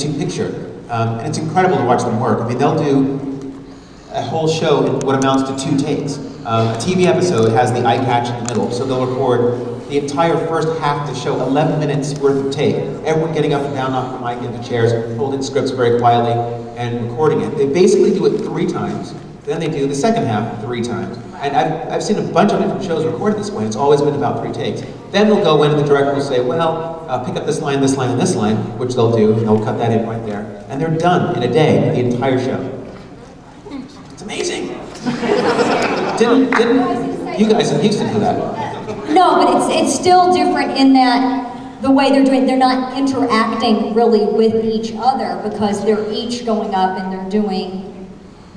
into picture. And it's incredible to watch them work. I mean, they'll do a whole show in what amounts to 2 takes. A TV episode has the eye catch in the middle, so they'll record the entire first half of the show, 11 minutes worth of tape. Everyone getting up and down off the mic into chairs, holding scripts very quietly, and recording it. They basically do it 3 times, then they do the second half 3 times. And I've seen a bunch of different shows recorded this way, and it's always been about 3 takes. Then they'll go in and the director will say, well, pick up this line, and this line, which they'll do, and they'll cut that in right there. And they're done in a day, the entire show. It's amazing. Didn't you guys in Houston do that? No, but it's still different in that the way they're not interacting really with each other because they're each going up and they're doing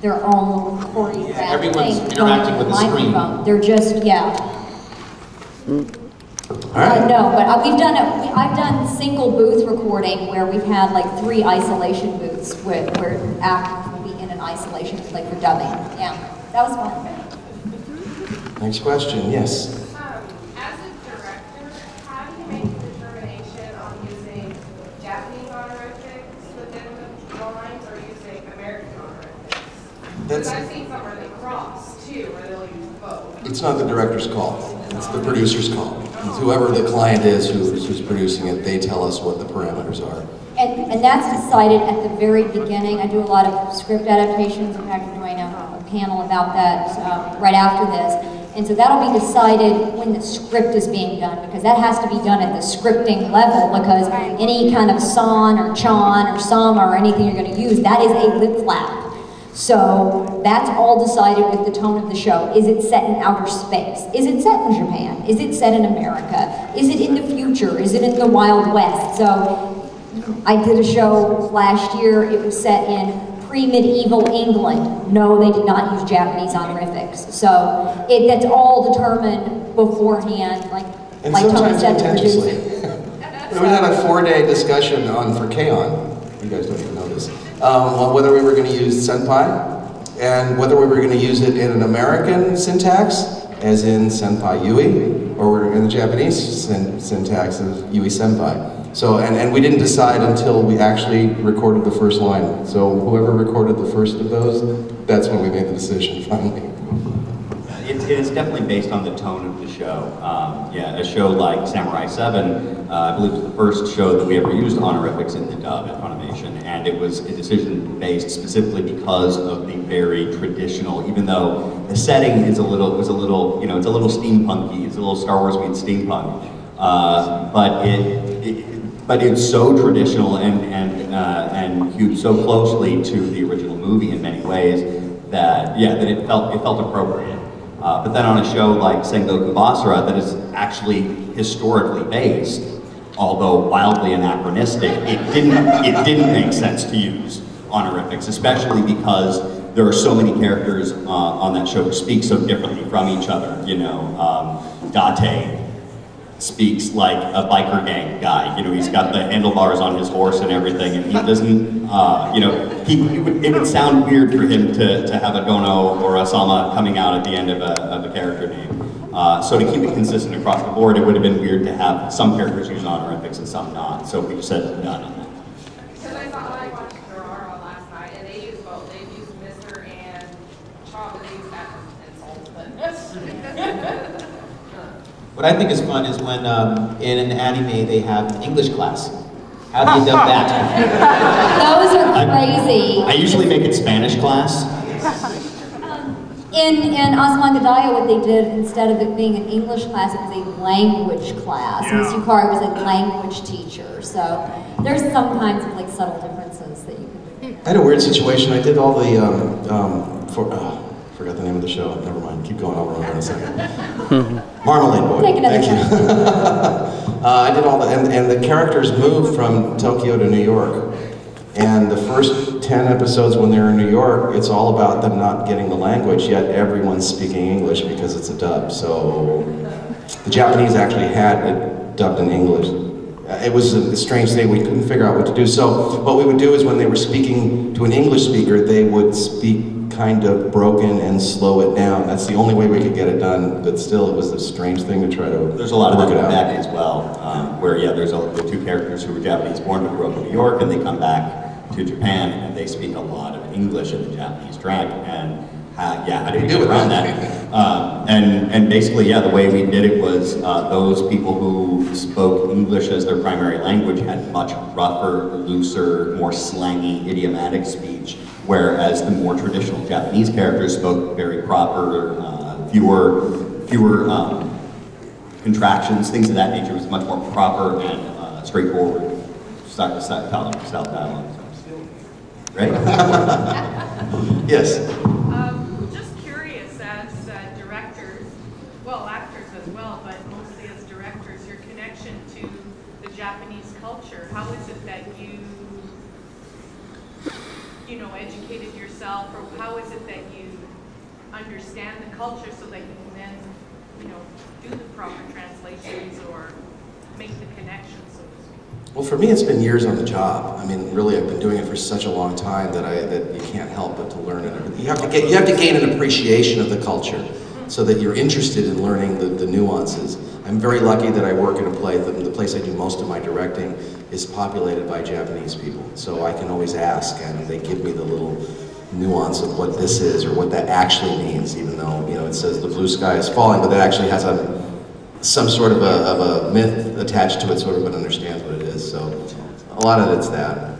their own choreographed thing. Everyone's interacting with the screen. They're just, yeah. All right. No, but I've done single booth recording where we've had like 3 isolation booths where actors will be in an isolation like for dubbing. Yeah, that was fun. Next question, yes. As a director, how do you make the determination on using Japanese honorifics within the lines or using American honorifics? Because I've seen some where they cross too, where they'll use both. It's not the director's call, it's the producer's call. It's whoever the client is who's producing it, they tell us what the parameters are. And that's decided at the very beginning. I do a lot of script adaptations. In fact, I'm doing a panel about that right after this. And so that'll be decided when the script is being done, because that has to be done at the scripting level, because any kind of son or chan or sama or anything you're going to use, that is a lip flap. So that's all decided with the tone of the show. Is it set in outer space? Is it set in Japan? Is it set in America? Is it in the future? Is it in the Wild West? So I did a show last year, it was set in pre-medieval England. No, they did not use Japanese honorifics. So that's all determined beforehand, like Tony said, the producer. We had a 4-day discussion for Cason, you guys don't even know this, on whether we were going to use senpai, and whether we were going to use it in an American syntax, as in senpai yui, or we're in the Japanese syntax as yui senpai. So, and we didn't decide until we actually recorded the first line. So whoever recorded the first of those, that's when we made the decision finally. It is definitely based on the tone of the show. Yeah, a show like Samurai 7, I believe was the first show that we ever used honorifics in the dub at Funimation, and it was a decision based specifically because of the very traditional, even though the setting is a little, you know, it's a little steampunky, it's a little Star Wars meets steampunk, but it's so traditional and hewed so closely to the original movie in many ways that, yeah, that it felt appropriate. But then on a show like Sengoku Basara that is actually historically based, although wildly anachronistic, it didn't make sense to use honorifics, especially because there are so many characters on that show who speak so differently from each other. You know, Date speaks like a biker gang guy. You know, he's got the handlebars on his horse and everything, and he doesn't, you know, it would sound weird for him to have a dono or a sama coming out at the end of a character name. So to keep it consistent across the board, it would have been weird to have some characters use honorifics and some not. So we just said none. Because I watched Dororo last night, and they use both. They use Mr. and Chop, they use that as insults. What I think is fun is when in an anime they have an English class. How do you dub that? Those are crazy. I usually make it Spanish class. In Azumanga what they did, instead of it being an English class, it was a language class. Yeah. Ms. Yukari was a language teacher. So there's some kinds of like subtle differences that you can do. I had a weird situation. I did all the, forgot the name of the show. Never mind. Keep going. I'll remember in a second. Marmalade Boy. Take another Thank you. I did all the, and the characters moved from Tokyo to New York. And the first 10 episodes when they're in New York, it's all about them not getting the language, yet everyone's speaking English because it's a dub. So the Japanese actually had it dubbed in English. It was a strange thing. We couldn't figure out what to do. So what we would do is when they were speaking to an English speaker, they would speak kind of broken and slow it down. That's the only way we could get it done, but still it was a strange thing to try to There's a lot of work that it out. as well. where yeah, there's the two characters who were Japanese born but grew up in New York, and they come back to Japan and they speak a lot of English in the Japanese drag, and yeah, how do you do around that? And basically, yeah, the way we did it was those people who spoke English as their primary language had much rougher, looser, more slangy, idiomatic speech, whereas the more traditional Japanese characters spoke very proper, fewer contractions, things of that nature. It was much more proper and straightforward style dialogue. Right? Yes. Just curious, as directors, well, actors as well, but mostly as directors, your connection to the Japanese culture. How is it that you know, educated yourself, or how is it that you understand the culture so that you can then, you know, do the proper translations or make the connections, so to speak? Well, for me, it's been years on the job. I mean, really, I've been doing it for such a long time that you can't help but to learn it. You have to gain an appreciation of the culture so that you're interested in learning the nuances. I'm very lucky that I work in a play. The place I do most of my directing is populated by Japanese people, so I can always ask, and they give me the little nuance of what this is or what that actually means, even though, you know, it says the blue sky is falling, but that actually has some sort of a myth attached to it, so everyone understands what it is. So a lot of it's that.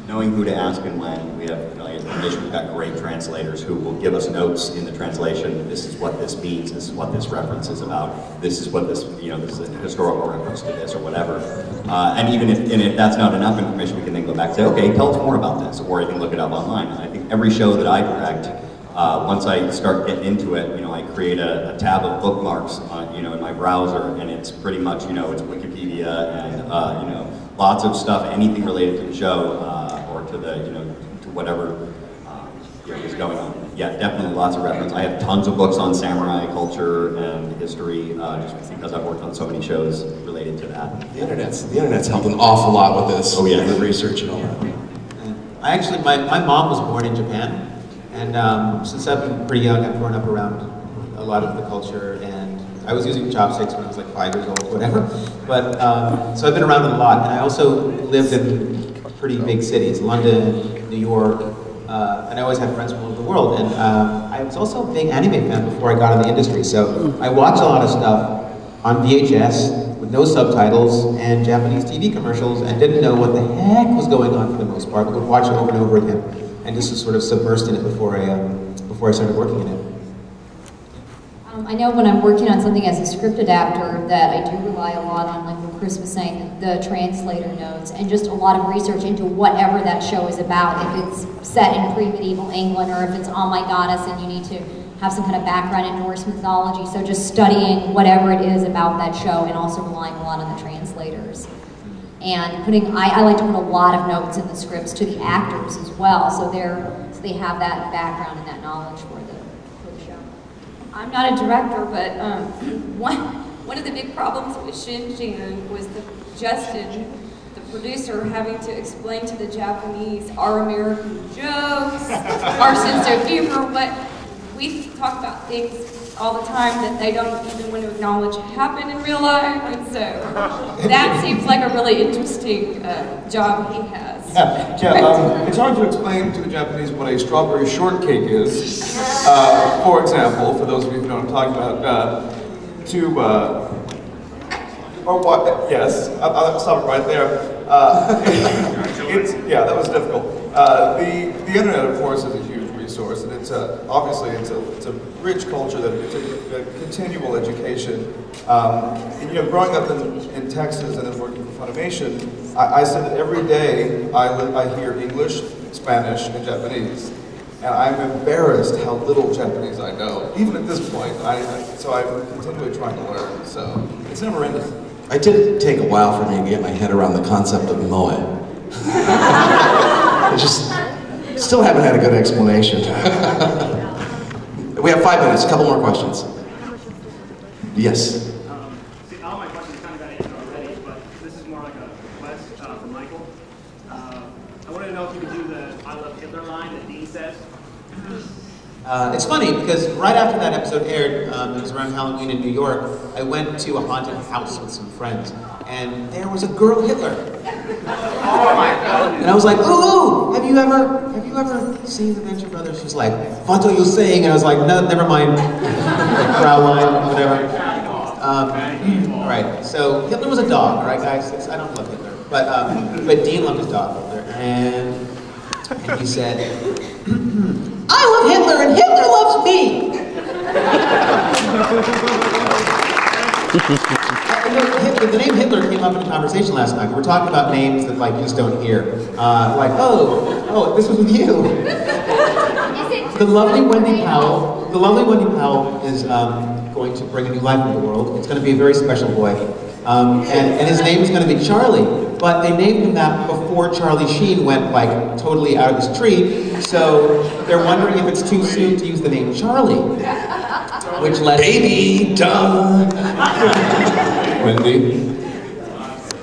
Knowing who to ask and when. We have, we've got great translators who will give us notes in the translation. This is what this means. This is what this reference is about. This is what this, you know, this is a historical reference to this or whatever. And even if that's not enough information, we can then go back and say, okay, tell us more about this, or you can look it up online. And I think every show that I direct, once I start getting into it, you know, I create a tab of bookmarks, you know, in my browser, and it's pretty much, you know, it's Wikipedia and, you know, lots of stuff, anything related to the show, or to the, you know, to whatever is going on. Yeah, definitely lots of reference. I have tons of books on samurai culture and history, just because I've worked on so many shows related to that. The internet's helped an awful lot with this. Oh yeah, the research and all that. I actually, my mom was born in Japan, and since I've been pretty young, I've grown up around a lot of the culture, and I was using chopsticks when I was like 5 years old, whatever. But so I've been around it a lot, and I also lived in pretty big cities, London, New York, and I always had friends from all over the world. And I was also a big anime fan before I got in the industry, so I watched a lot of stuff on VHS with no subtitles and Japanese TV commercials, and didn't know what the heck was going on for the most part, but would watch it over and over again, and just sort of submersed in it before I started working in it. I know when I'm working on something as a script adapter that I do rely a lot on, like what Chris was saying, the translator notes, and just a lot of research into whatever that show is about. If it's set in pre-medieval England, or if it's Oh My Goddess and you need to have some kind of background in Norse mythology. So just studying whatever it is about that show, and also relying a lot on the translators. And I like to put a lot of notes in the scripts to the actors as well, so they have that background and that knowledge for the show. I'm not a director, but one of the big problems with Shinjin was Justin, the producer, having to explain to the Japanese our American jokes, our sense of humor. What we talk about things all the time that they don't even want to acknowledge happen in real life, and so that seems like a really interesting job he has. It's hard to explain to the Japanese what a strawberry shortcake is. For example, for those of you who know what I'm talking about, or what? Yes, I'll stop it right there. Yeah, that was difficult. The internet, of course, is a huge resource, and it's obviously it's a rich culture that it's a continual education. And, you know, growing up in Texas and then working for Funimation, I said that every day I hear English, Spanish, and Japanese, and I'm embarrassed how little Japanese I know. Even at this point, so I'm continually trying to learn. So it's never ending. It did take a while for me to get my head around the concept of moe. I just still haven't had a good explanation. We have 5 minutes, a couple more questions. Yes. See, all my questions kind of got answered already, but this is more like a request from Michael. I wanted to know if you could do the I Love Hitler line that Dean says. It's funny, because right after that episode aired, it was around Halloween in New York, I went to a haunted house with some friends. and there was a girl Hitler. Oh my God. And I was like, ooh, have you ever seen the Venture Brothers? She's like, what are you saying? And I was like, no, never mind. Fraulein, whatever. All right, so Hitler was a dog, right, guys? I don't love Hitler, but Dean loved his dog, Hitler, and he said, I love Hitler, and Hitler loves me. The name Hitler came up in a conversation last night. We were talking about names that like you just don't hear. Like, oh, this was with you. The lovely Wendy Powell. The lovely Wendy Powell is going to bring a new life into the world. It's going to be a very special boy, and his name is going to be Charlie. But they named him that before Charlie Sheen went like totally out of his tree. So they're wondering if it's too soon to use the name Charlie. Which lets baby duh. Wendy.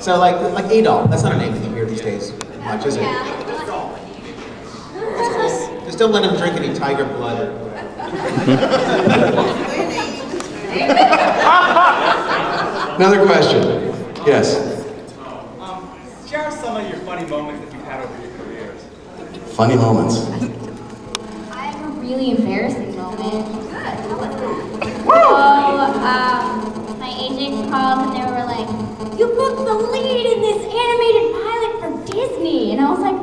So like Adolf, that's not a name that you hear these days much, is it? Just don't let him drink any tiger blood or Another question. Yes. Share some of your funny moments that you've had over your careers. Funny moments. I have a really embarrassing moment. So, my agent called and they were like, you booked the lead in this animated pilot for Disney. And I was like,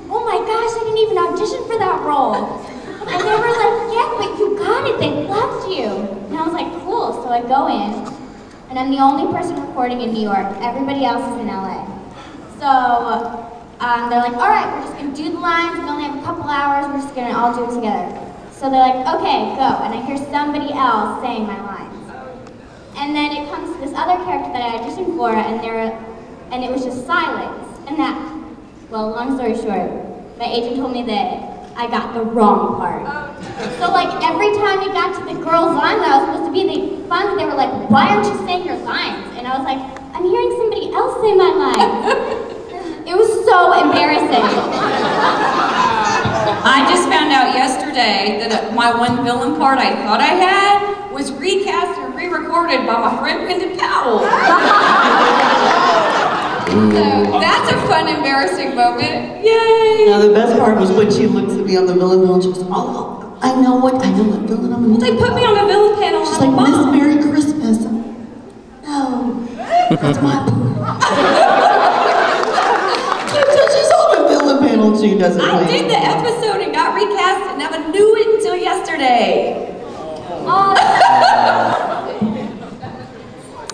oh my gosh, I didn't even audition for that role. And they were like, yeah, but you got it, they loved you. And I was like, cool. So I go in, and I'm the only person recording in New York. Everybody else is in LA. So they're like, all right, we're just gonna do the lines. We only have a couple hours. We're just gonna all do it together. So they're like, okay, go. And I hear somebody else saying my lines. And then it comes to this other character that I auditioned for, and it was just silence. And that, well, long story short, my agent told me that I got the wrong part. So like every time it got to the girl's line that I was supposed to be, they were like, why aren't you saying your lines? And I was like, I'm hearing somebody else say my lines. It was so embarrassing. I just found out yesterday that my one villain part I thought I had was recast and re-recorded by my friend Wendy Powell. So that's a fun, embarrassing moment. Yay! Now the best part was when she looks at me on the villain panel and she goes, oh, I know what villain I'm gonna do. They put me on the villain panel. She's like, Miss Merry Christmas. No, that's my part. She's on the villain panel and she doesn't I did the episode and got recast and never knew it until yesterday.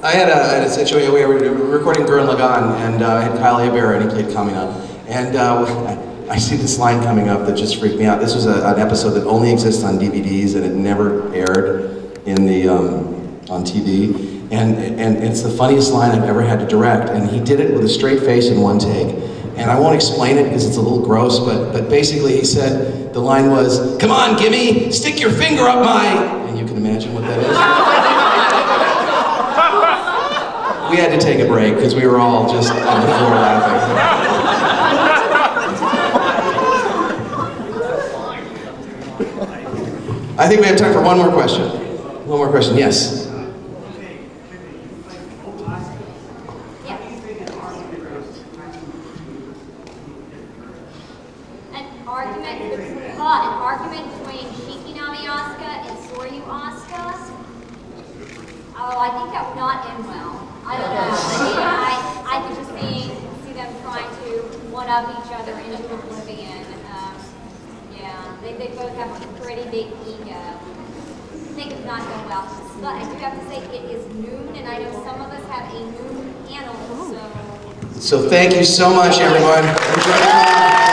I had a situation where we were recording Gurren Lagann, and I had Kyle Hebert, any kid coming up, and I see this line coming up that just freaked me out. This was an episode that only exists on DVDs, and it never aired in the on TV, and it's the funniest line I've ever had to direct, and he did it with a straight face in one take. And I won't explain it because it's a little gross, but basically he said, the line was, come on, Gimme, stick your finger up my... And you can imagine what that is. We had to take a break because we were all just on the floor laughing. I think we have time for one more question. One more question, yes. An argument between Shikinami Asuka and Soryu Asuka. Oh, I think that would not end well. I don't know. I could just see them trying to one-up each other into oblivion. Yeah, they both have a pretty big ego. I think it's not going well. But I do have to say it is noon, and I know some of us have a noon panel, so... So thank you so much, everyone. Enjoy the